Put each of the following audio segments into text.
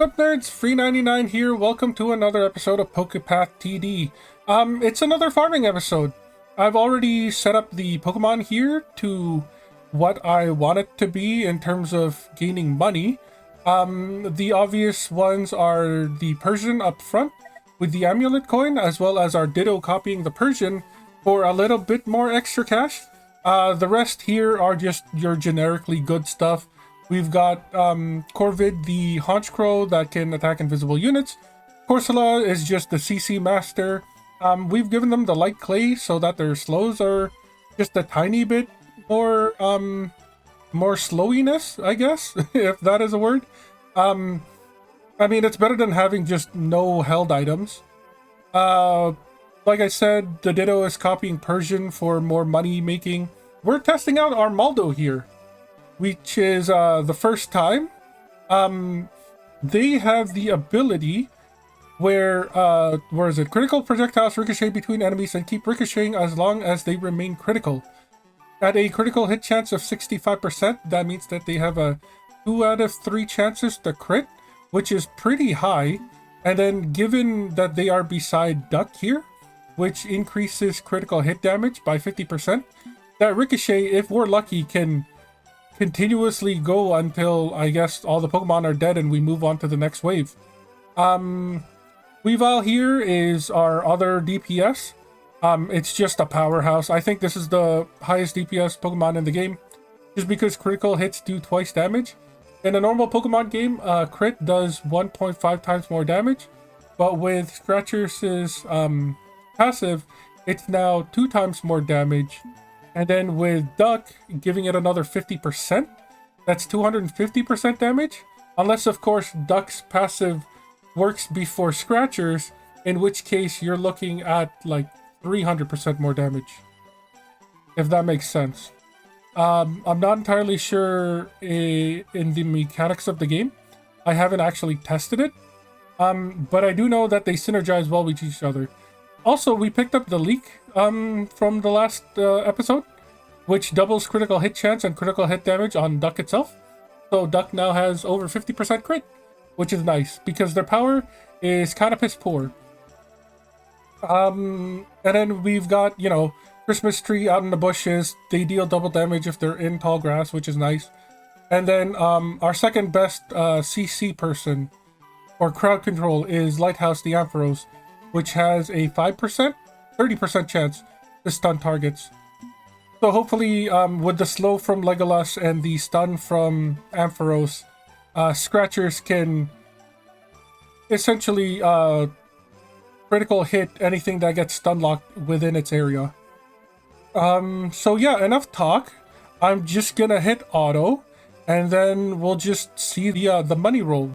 Sup Nerds, Free 99 here. Welcome to another episode of Pokepath TD. It's another farming episode. I've already set up the Pokemon here to what I want it to be in terms of gaining money. The obvious ones are the Persian up front with the amulet coin, as well as our Ditto copying the Persian for a little bit more extra cash. The rest here are just your generically good stuff. We've got Corvid, the Honchcrow that can attack invisible units. Corsola is just the CC master. We've given them the light clay so that their slows are just a tiny bit more slowiness, I guess, if that is a word. I mean, it's better than having just no held items. Like I said, the Ditto is copying Persian for more money making. We're testing out our Maldo here, which is the first time. They have the ability where is it? Critical projectiles ricochet between enemies and keep ricocheting as long as they remain critical. At a critical hit chance of 65%, that means that they have a 2 out of 3 chances to crit, which is pretty high. And then given that they are beside Duck here, which increases critical hit damage by 50%, that ricochet, if we're lucky, can continuously go until, I guess, all the Pokemon are dead and we move on to the next wave. Weavile here is our other DPS. It's just a powerhouse. I think this is the highest DPS Pokemon in the game, just because critical hits do twice damage. In a normal Pokemon game, crit does 1.5 times more damage, but with Scratcher's passive, it's now 2 times more damage. And then with Duck, giving it another 50%, that's 250% damage. Unless, of course, Duck's passive works before Scratcher's, in which case you're looking at like 300% more damage, if that makes sense. I'm not entirely sure in the mechanics of the game. I haven't actually tested it, but I do know that they synergize well with each other. Also, we picked up the leak from the last episode, which doubles critical hit chance and critical hit damage on Duck itself. So Duck now has over 50% crit, which is nice because their power is kind of piss poor. And then we've got, Christmas tree out in the bushes. They deal double damage if they're in tall grass, which is nice. And then our second best CC person or crowd control is Lighthouse the Ampharos, which has a 5%, 30% chance to stun targets. So hopefully with the slow from Legolas and the stun from Ampharos, Scratchers can essentially critical hit anything that gets stun locked within its area. So yeah, enough talk. I'm just gonna hit auto, and then we'll just see the money roll.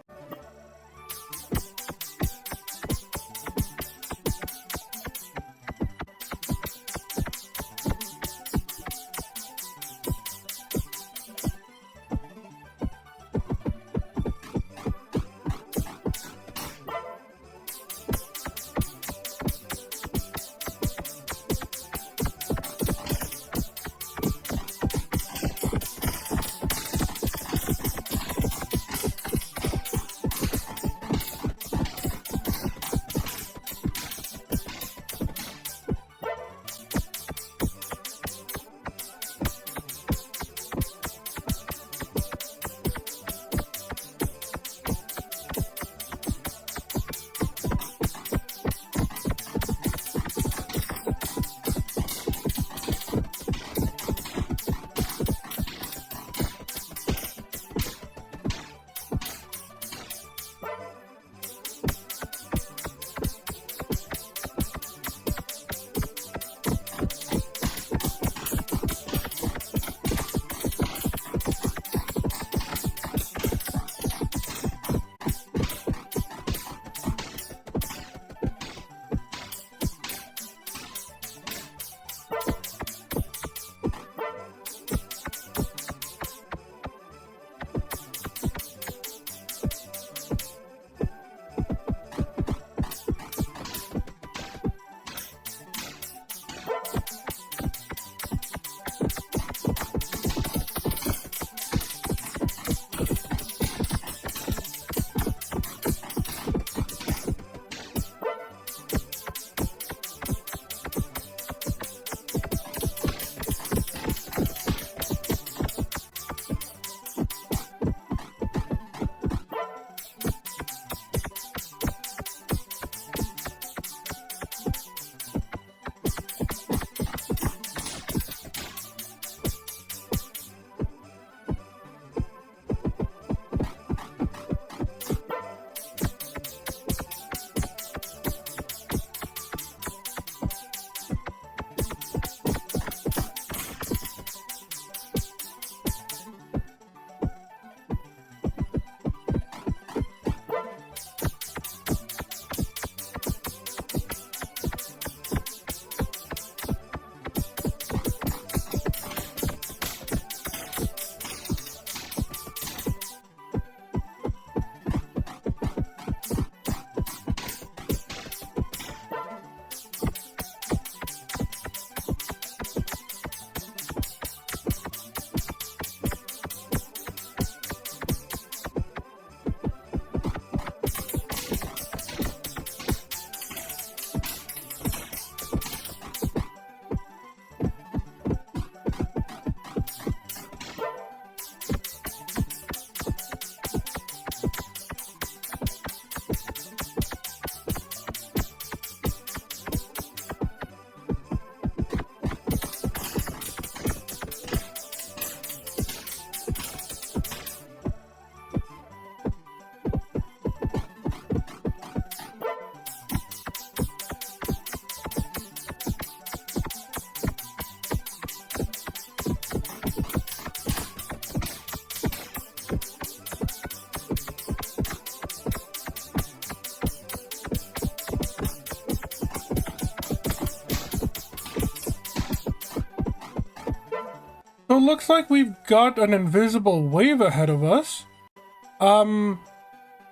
looks like we've got an invisible wave ahead of us.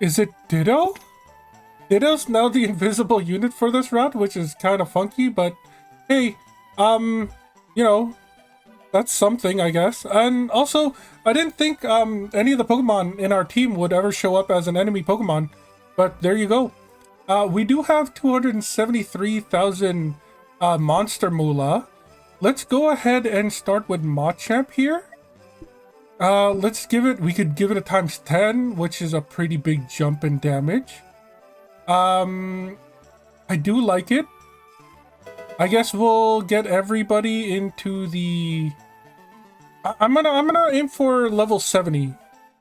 Is it Ditto? Ditto's now the invisible unit for this route, which is kind of funky, but hey, you know, that's something, I guess. And also, I didn't think any of the Pokemon in our team would ever show up as an enemy Pokemon, but there you go. We do have 273,000 Monster Moolah. Let's go ahead and start with Machamp here. Let's give it, we could give it a times 10, which is a pretty big jump in damage. I do like it. I guess we'll get everybody into the... I'm gonna aim for level 70.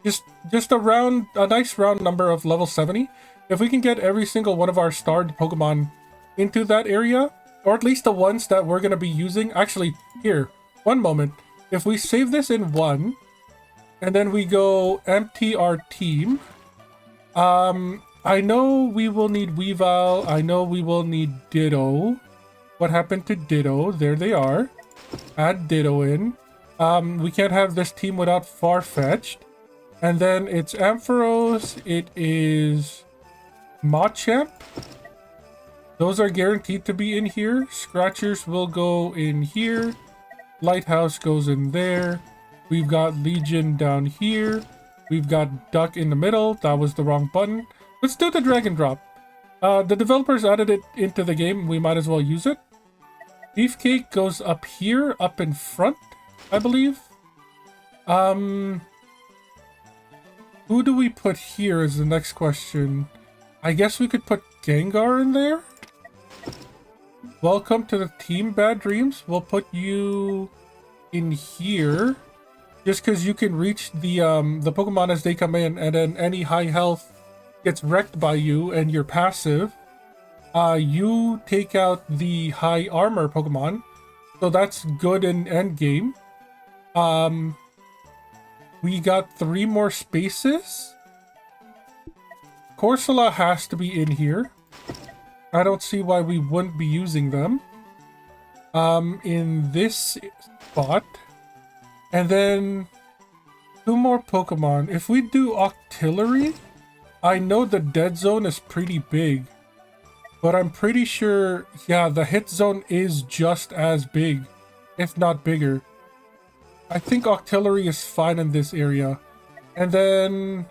Just a nice round number of level 70. If we can get every single one of our starred Pokemon into that area, or at least the ones that we're gonna be using. Actually, here, one moment. If we save this in 1, and then we go empty our team, I know we will need Weavile. I know we will need Ditto. What happened to Ditto? There they are. Add Ditto in. We can't have this team without Farfetch'd. And then it's Ampharos. It is Machamp. Those are guaranteed to be in here. Scratchers will go in here. Lighthouse goes in there. We've got Legion down here. We've got Duck in the middle. That was the wrong button. Let's do the drag and drop. The developers added it into the game. We might as well use it. Beefcake goes up here, up in front, I believe. Who do we put here is the next question. I guess we could put Gengar in there. Welcome to the team, Bad Dreams. We'll put you in here. Just because you can reach the Pokemon as they come in, and then any high health gets wrecked by you and you're passive. You take out the high armor Pokemon, so that's good in end game. We got 3 more spaces. Corsola has to be in here. I don't see why we wouldn't be using them. In this spot. And then 2 more Pokemon. If we do Octillery, I know the dead zone is pretty big. But I'm pretty sure, yeah, the hit zone is just as big, if not bigger. I think Octillery is fine in this area. And then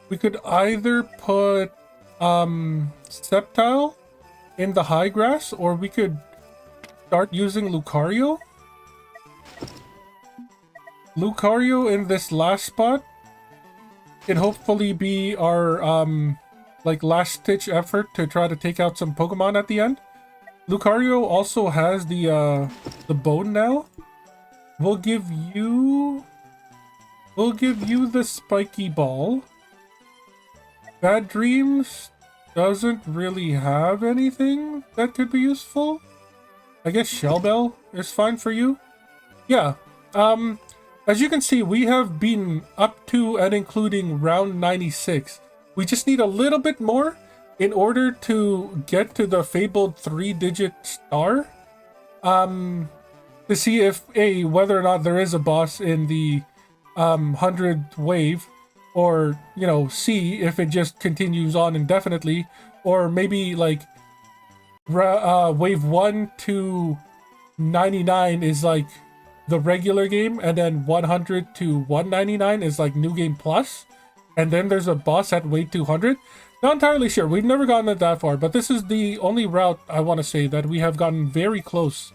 we could either put Sceptile in the high grass, or we could start using Lucario. Lucario in this last spot can hopefully be our like last ditch effort to try to take out some Pokemon at the end. Lucario also has the bone now. We'll give you the spiky ball. Bad Dreams doesn't really have anything that could be useful. I guess Shell Bell is fine for you. Yeah. As you can see, we have been up to and including round 96. We just need a little bit more in order to get to the fabled 3-digit star. To see if whether or not there is a boss in the 100th wave, or you know, see if it just continues on indefinitely, or maybe like wave 1 to 99 is like the regular game, and then 100 to 199 is like new game plus, and then there's a boss at wave 200. Not entirely sure. We've never gotten it that far, but this is the only route I want to say that we have gotten very close.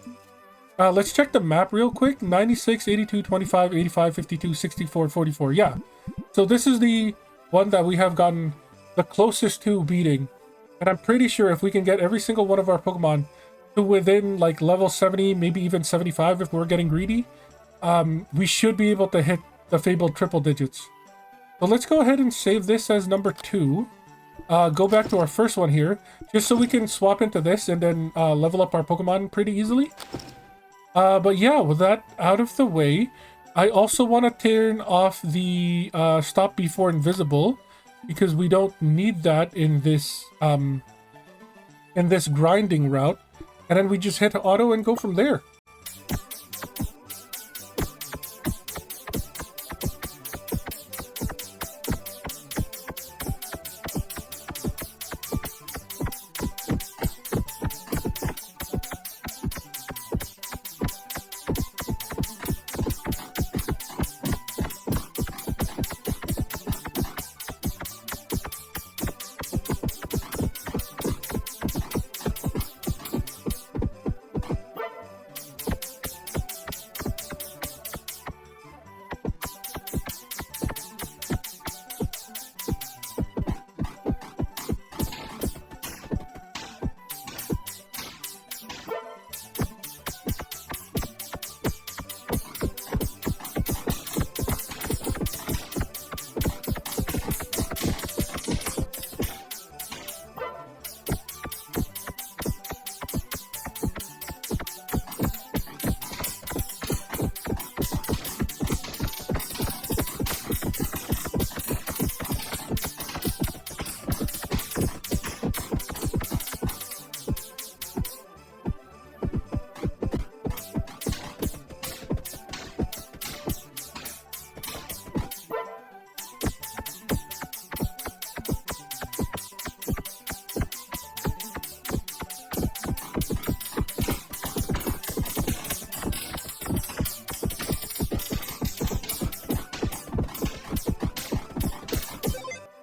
Let's check the map real quick. 96, 82, 25, 85, 52, 64, 44. Yeah. So this is the one that we have gotten the closest to beating. And I'm pretty sure if we can get every single one of our Pokemon to within like level 70, maybe even 75 if we're getting greedy, we should be able to hit the fabled triple digits. So let's go ahead and save this as number 2. Go back to our first one here, just so we can swap into this and then level up our Pokemon pretty easily. But yeah, with that out of the way, I also want to turn off the stop before invisible, because we don't need that in this grinding route. And then we just hit auto and go from there.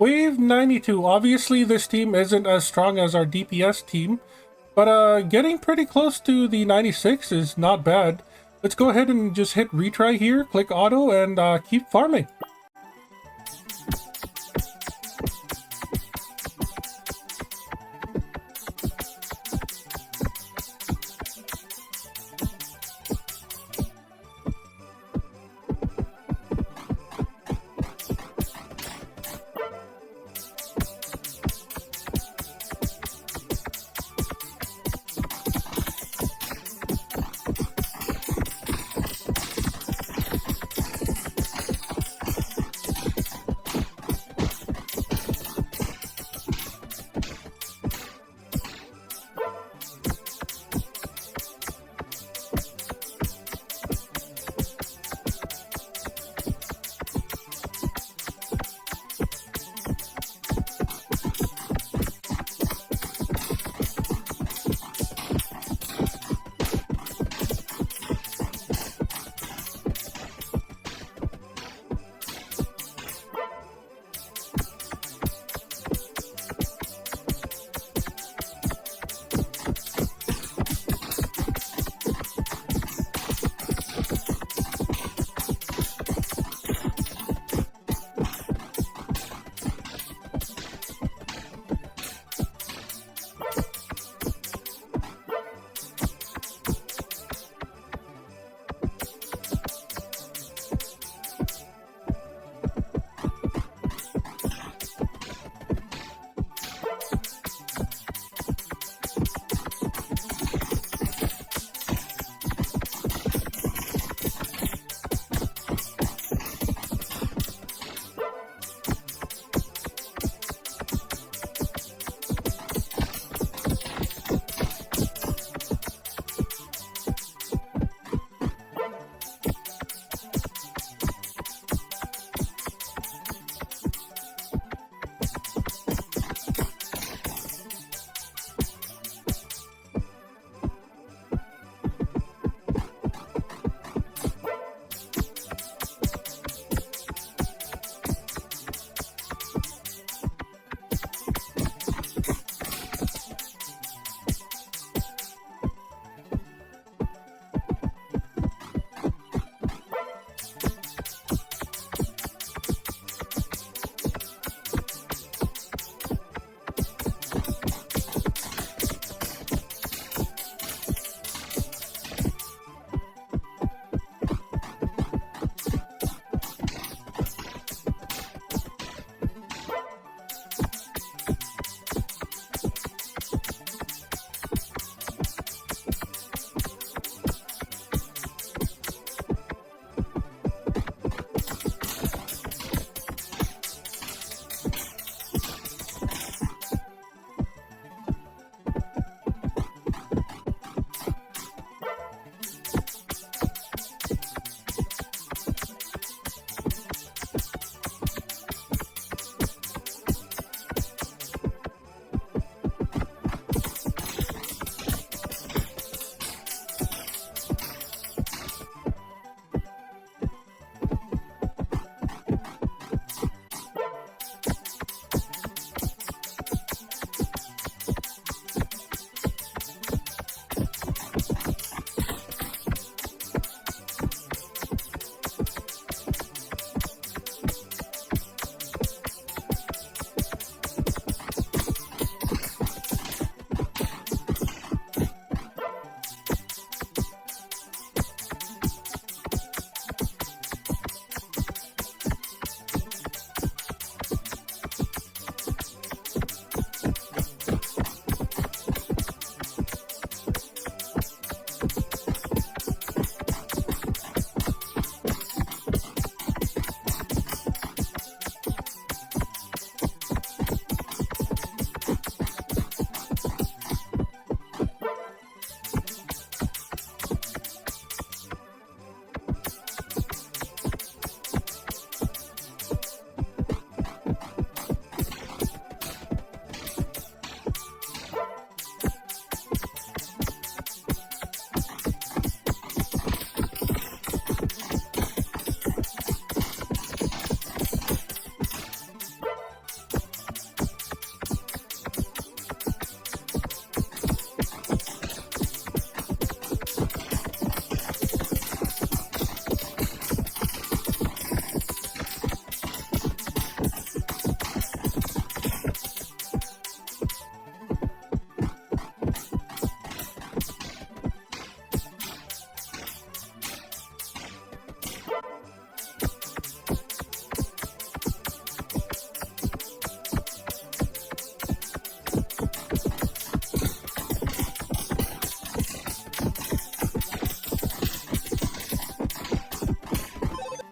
Wave 92. Obviously, this team isn't as strong as our DPS team, but getting pretty close to the 96 is not bad. Let's go ahead and just hit retry here, click auto, and keep farming.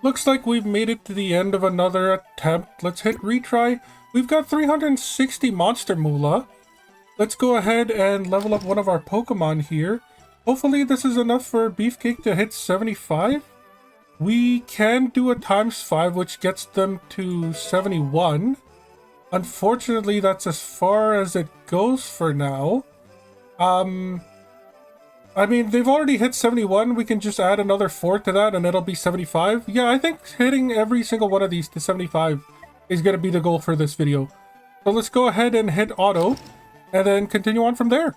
Looks like we've made it to the end of another attempt. Let's hit retry. We've got 360 Monster Moolah. Let's go ahead and level up one of our Pokemon here. Hopefully this is enough for Beefcake to hit 75. We can do a ×5, which gets them to 71. Unfortunately, that's as far as it goes for now. I mean, they've already hit 71. We can just add another 4 to that and it'll be 75. Yeah, I think hitting every single one of these to 75 is going to be the goal for this video. So let's go ahead and hit auto and then continue on from there.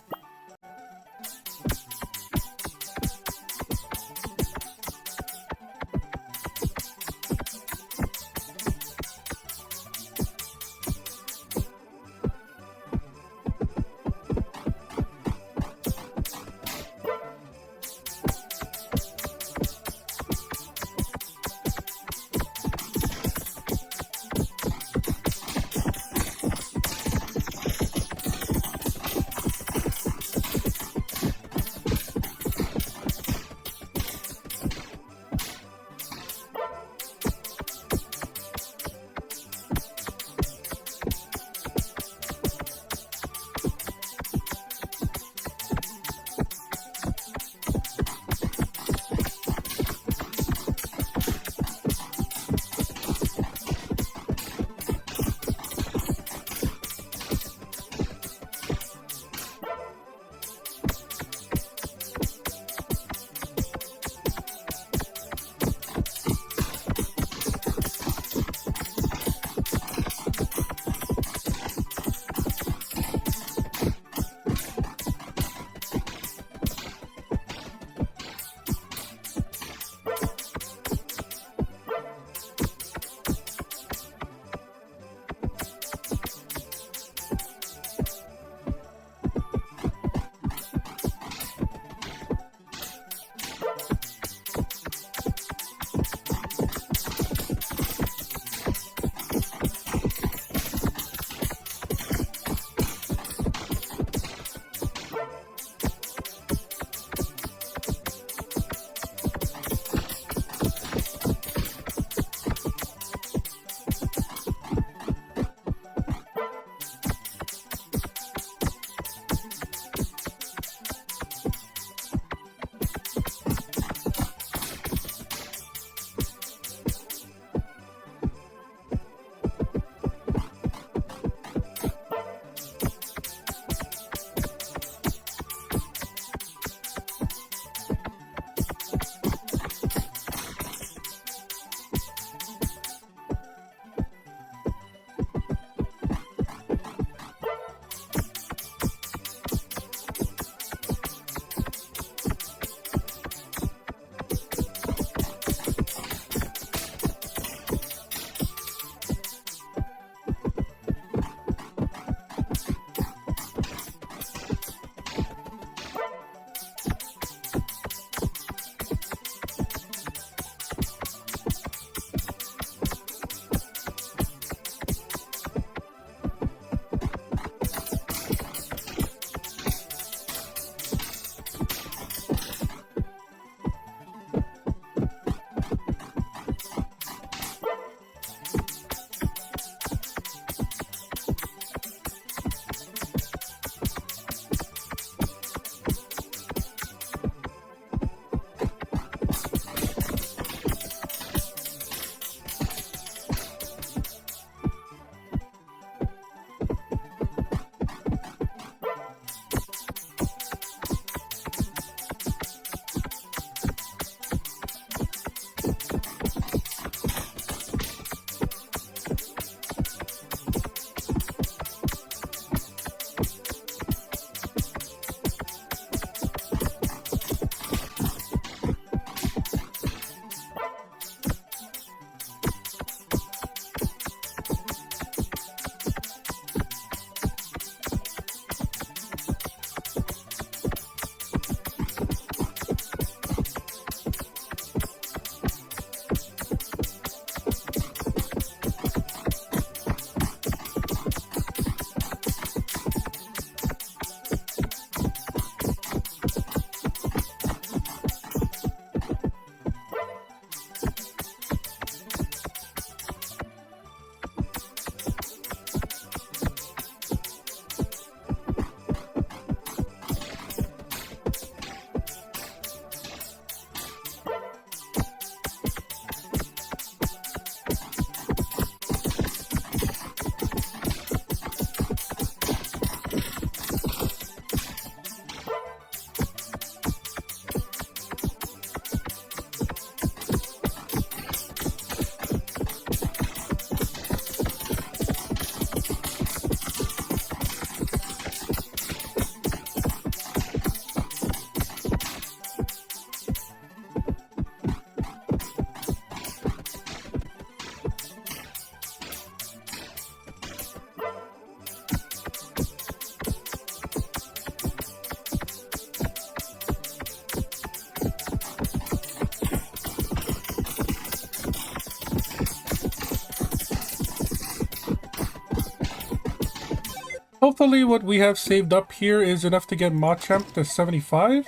Hopefully what we have saved up here is enough to get Machamp to 75.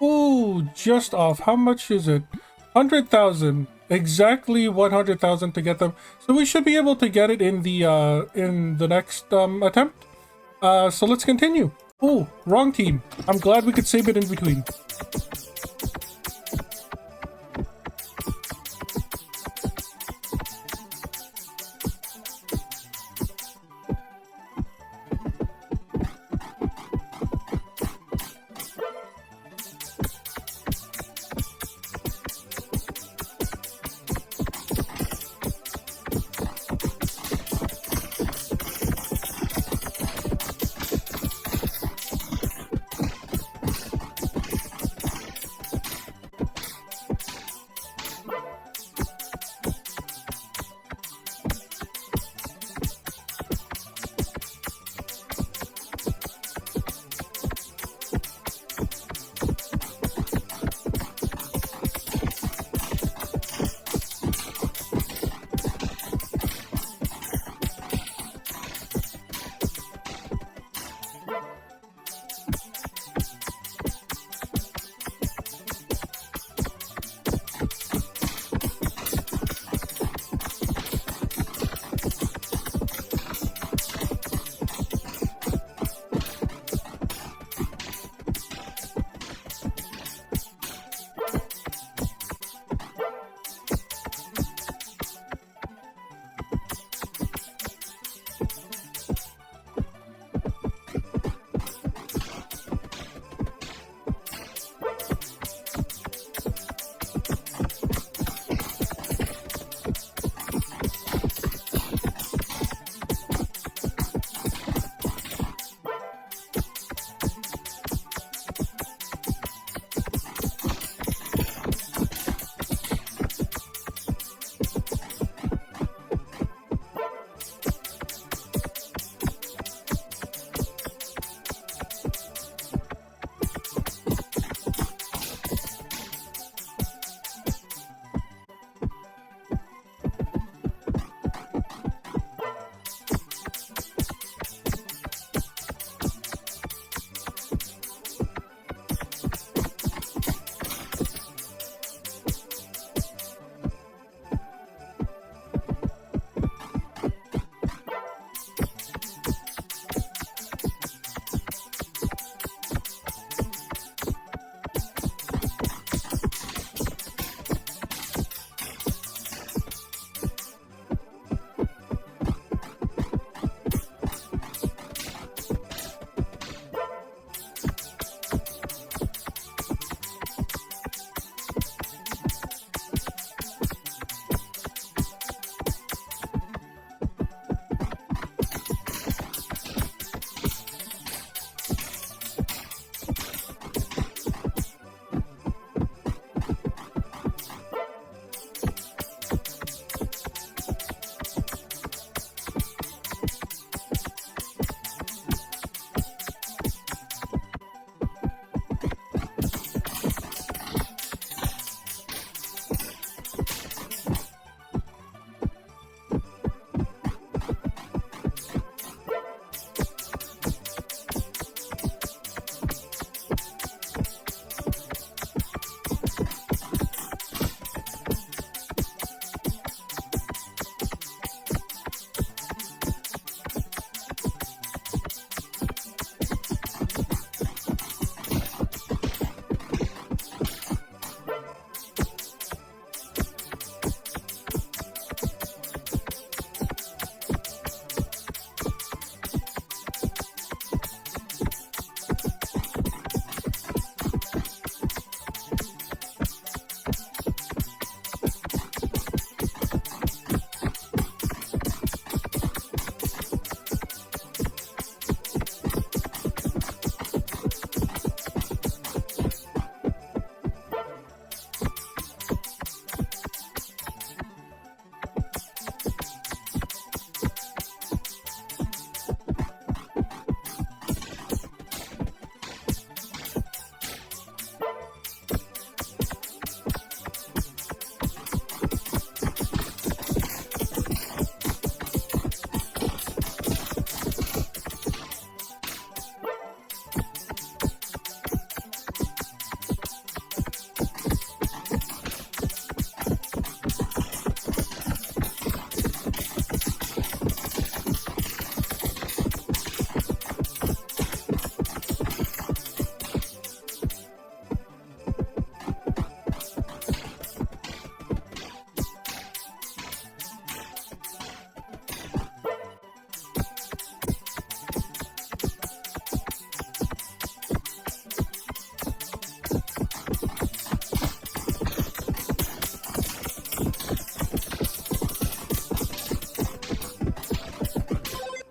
Ooh, just off. How much is it? 100,000. Exactly 100,000 to get them. So we should be able to get it in the next attempt. So let's continue. Oh, wrong team. I'm glad we could save it in between.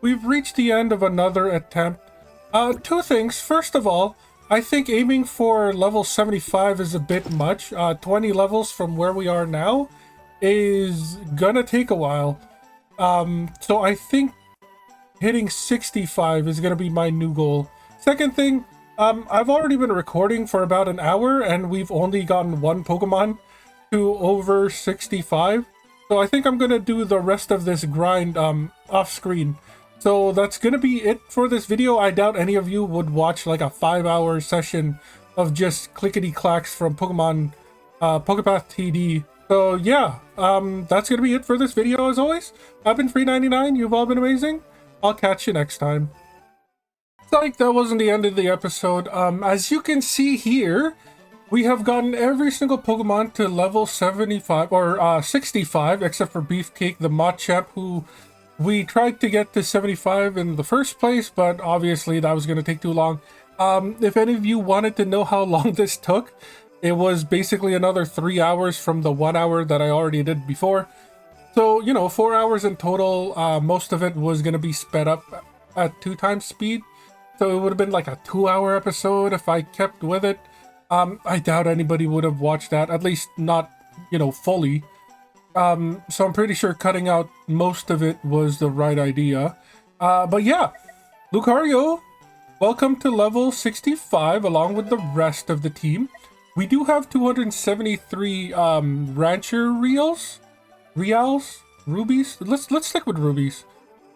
we've reached the end of another attempt. Two things. First of all, I think aiming for level 75 is a bit much. 20 levels from where we are now is gonna take a while. So I think hitting 65 is gonna be my new goal. Second thing, I've already been recording for about an hour and we've only gotten one Pokemon to over 65. So I think I'm gonna do the rest of this grind off screen. So that's gonna be it for this video. I doubt any of you would watch like a 5-hour session of just clickety-clacks from Pokepath TD. So yeah, that's gonna be it for this video as always. I've been Free99, you've all been amazing. I'll catch you next time. Like, that wasn't the end of the episode. As you can see here, we have gotten every single Pokemon to level 75 or 65, except for Beefcake the Machamp, who we tried to get to 75 in the first place, but obviously that was going to take too long. If any of you wanted to know how long this took, it was basically another 3 hours from the 1 hour that I already did before. So, you know, 4 hours in total. Most of it was going to be sped up at 2 times speed. So it would have been like a 2-hour episode if I kept with it. I doubt anybody would have watched that, at least not, you know, fully. So I'm pretty sure cutting out most of it was the right idea. But yeah, Lucario, welcome to level 65 along with the rest of the team. We do have 273 Rancher Reals? Rubies? Let's stick with Rubies.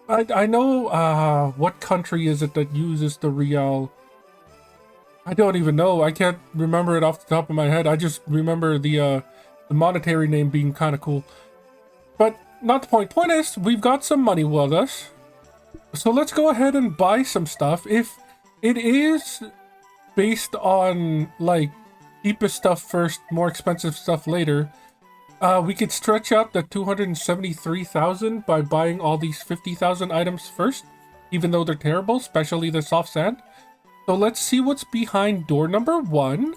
I know, what country is it that uses the Real? I don't even know. I can't remember it off the top of my head. I just remember the monetary name being kind of cool. But not the point. Point is, we've got some money with us. So let's go ahead and buy some stuff. If it is based on, like, cheapest stuff first, more expensive stuff later, we could stretch out the 273,000 by buying all these 50,000 items first, even though they're terrible, especially the soft sand. So let's see what's behind door number 1.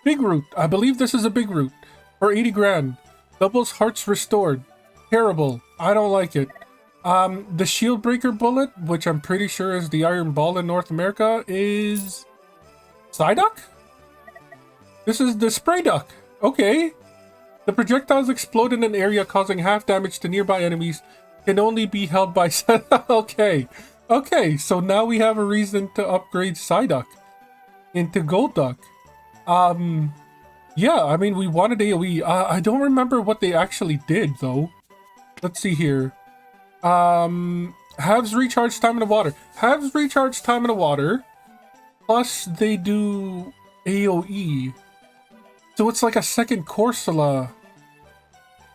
Big Root. I believe this is a Big Root for 80 grand. Doubles hearts restored. Terrible. I don't like it. The Shield Breaker Bullet, which I'm pretty sure is the Iron Ball in North America, is Psyduck? This is the Spray Duck. Okay. The projectiles explode in an area causing half damage to nearby enemies. Can only be held by... Okay. Okay, so now we have a reason to upgrade Psyduck into Golduck. Yeah, I mean, we wanted AoE. I don't remember what they actually did, though. Let's see here. Halves recharge time in the water. Halves recharge time in the water. Plus, they do AoE. So it's like a second Corsola.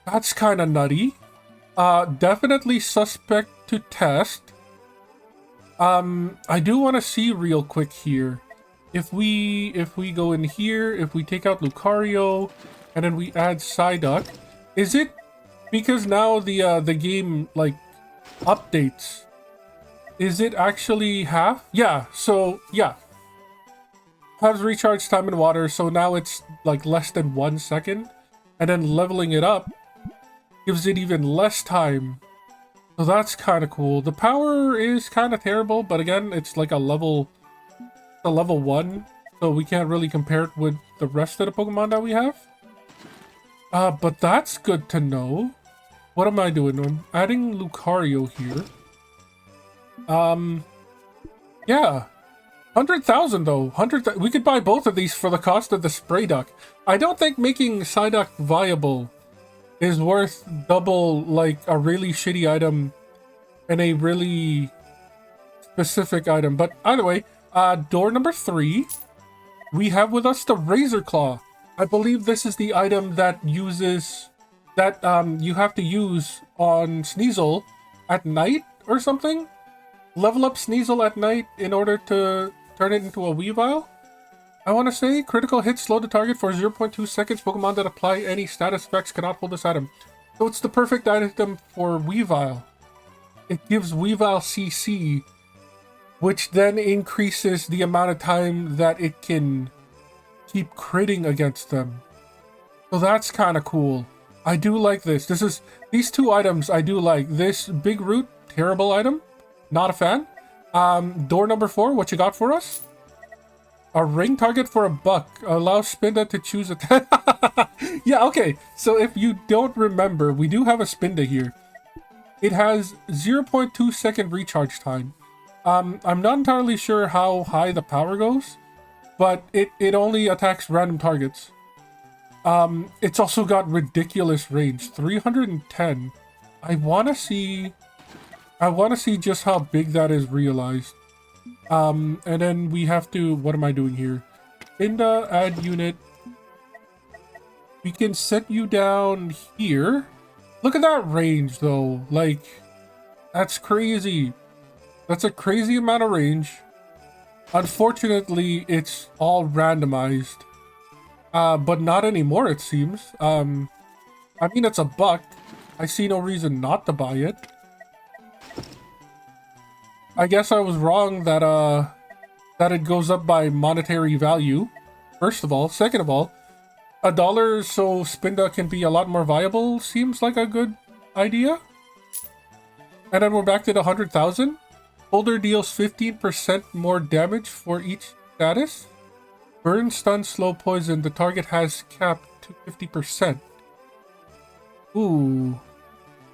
That's kind of nutty. Definitely suspect to test. I do want to see real quick here. If we go in here, if we take out Lucario, and then we add Psyduck, is it because now the game like updates? Is it actually half? Yeah. So yeah, has recharge time in water. So now it's like less than 1 second, and then leveling it up gives it even less time. So that's kind of cool. The power is kind of terrible, but again, it's like a level 1, so we can't really compare it with the rest of the Pokemon that we have. But that's good to know. What am I doing? I'm adding Lucario here. Yeah. 100,000 though. We could buy both of these for the cost of the Spray Duck. I don't think making Psyduck viable is worth double, like, a really shitty item and a really specific item. But either way, door number 3, we have with us the Razor Claw. I believe this is the item that uses, that you have to use on Sneasel at night or something. Level up Sneasel at night in order to turn it into a Weavile. I want to say critical hits slow the target for 0.2 seconds. Pokemon that apply any status effects cannot hold this item. So it's the perfect item for Weavile. It gives Weavile CC, which then increases the amount of time that it can keep critting against them. So that's kind of cool. I do like this. These two items I do like. This Big Root terrible item. Not a fan. Door number 4, what you got for us? A ring target for $1. Allow Spinda to choose a... Yeah, okay. So if you don't remember, we do have a Spinda here. It has 0.2 second recharge time. I'm not entirely sure how high the power goes, but it only attacks random targets. It's also got ridiculous range, 310. I want to see just how big that is realized. And then we have to, what am I doing here? Spinda, add unit. We can set you down here. Look at that range though. Like, that's crazy. That's a crazy amount of range. Unfortunately, it's all randomized. But not anymore, it seems. I mean, it's $1. I see no reason not to buy it. I guess I was wrong that it goes up by monetary value, first of all. Second of all, $1 so Spinda can be a lot more viable seems like a good idea. And then we're back to the 100,000. Holder deals 15% more damage for each status. Burn, stun, slow, poison. The target has capped to 50%. Ooh,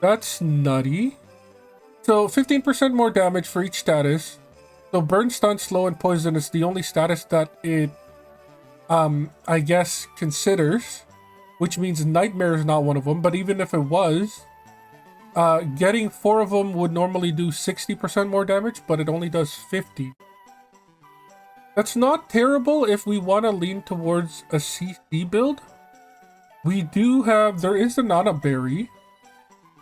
that's nutty. So 15% more damage for each status. So burn, stun, slow, and poison is the only status that it, I guess, considers. Which means Nightmare is not one of them. But even if it was, getting 4 of them would normally do 60% more damage, but it only does 50. That's not terrible if we want to lean towards a CC build. We do have, there is a Nana Berry.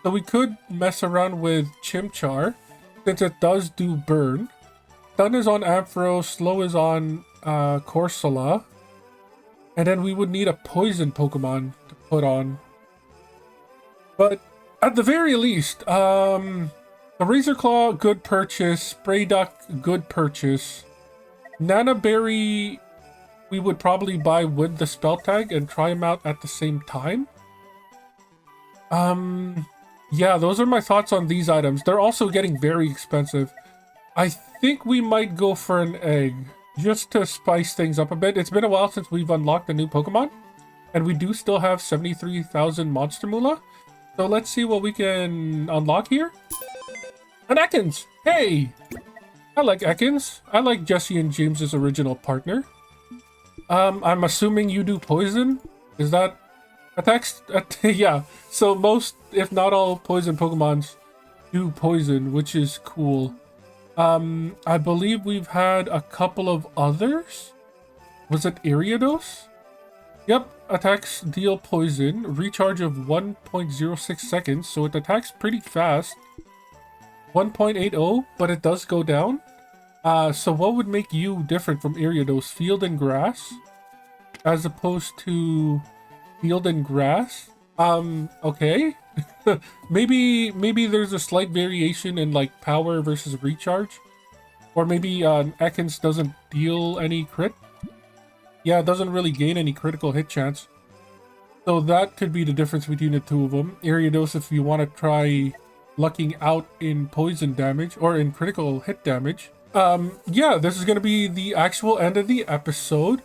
So we could mess around with Chimchar, since it does do burn. Stun is on Ampharos, slow is on Corsola. And then we would need a poison Pokemon to put on. But at the very least, the Razor Claw, good purchase. Spray Duck, good purchase. Nana Berry, we would probably buy with the spell tag and try them out at the same time. Yeah, those are my thoughts on these items. They're also getting very expensive. I think we might go for an egg, just to spice things up a bit. It's been a while since we've unlocked a new Pokemon, and we do still have 73,000 Monster Moolah. So let's see what we can unlock here. An Ekans! Hey! I like Ekans. I like Jesse and James's original partner. I'm assuming you do poison? Is that attacks? Yeah. So most, if not all, poison Pokemons do poison, which is cool. I believe we've had a couple of others. Was it Ariados? Yep. Attacks deal poison. Recharge of 1.06 seconds. So it attacks pretty fast. 1.80, but it does go down. So what would make you different from Ariados? Field and grass, as opposed to field and grass? Okay. maybe there's a slight variation in like power versus recharge, or maybe Ekans doesn't deal any crit. Yeah, it doesn't really gain any critical hit chance. So that could be the difference between the two of them. Ariados, if you want to try lucking out in poison damage or in critical hit damage. Yeah, this is going to be the actual end of the episode.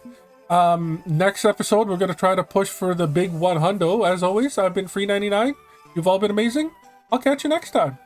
Next episode, we're going to try to push for the big 100. As always, I've been Free99. You've all been amazing. I'll catch you next time.